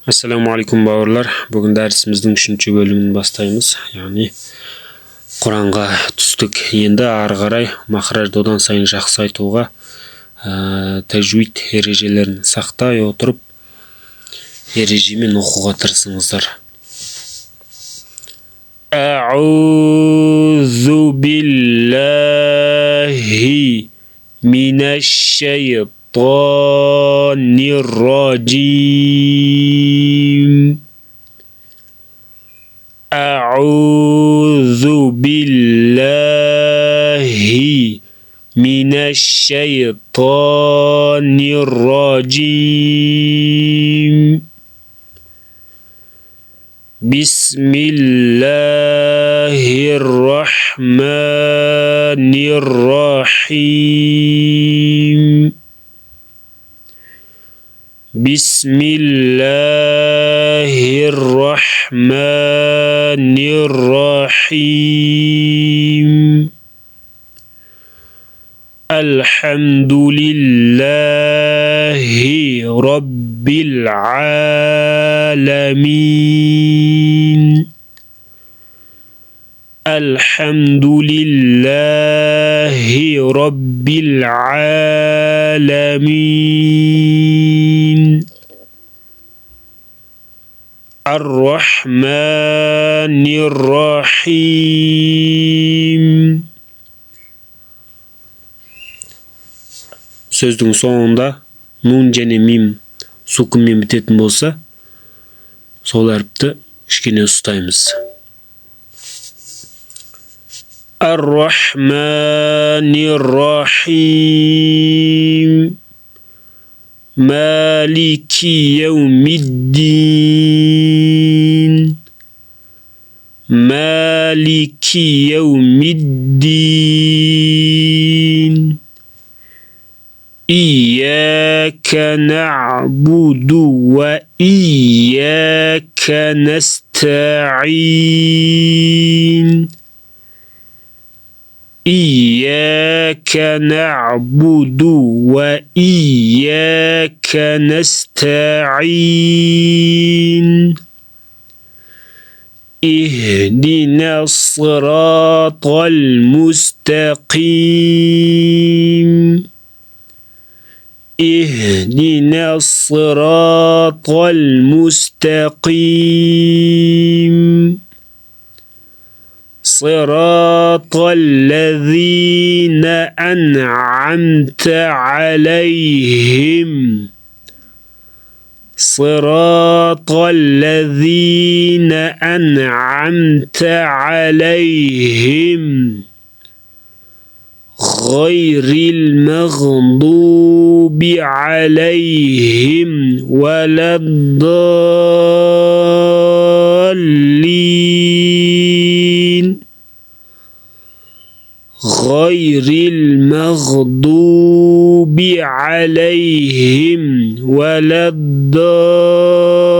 Assalamu alaikum bауырлар. Бүгін дәрісіміздің 3-ші бөлімін бастаймыз. Яғни Құранға түстік. Енді ары қарай махражды одан сайын жақсы айтуға, тәжвид ережелерін сақтай отырып, ережемен оқуға тырысыңыздар. А'узу биллахи минаш шайтанир раджим. أعوذ بالله من الشيطان الرجيم. بسم الله الرحمن الرحيم. بسم الله الرحمن الرحيم. الحمد لله رب العالمين. الحمد لله رب العالمين. الرحمن الرحيم. Сөздің соңында нун және мим сукунмен бітетін болса, сол әріпті кішкене ұстаймыз. الرحمن الرحيم. مالك يوم الدين. مالك يوم الدين. إياك نعبد وإياك نستعين. إياك نعبد وإياك نستعين. اهدنا الصراط المستقيم. اهدنا الصراط المستقيم. صراط الذين أنعمت عليهم. صراط الذين أنعمت عليهم غير المغضوب عليهم ولا الضالين. غير المغضوب عليهم ولا الضالين.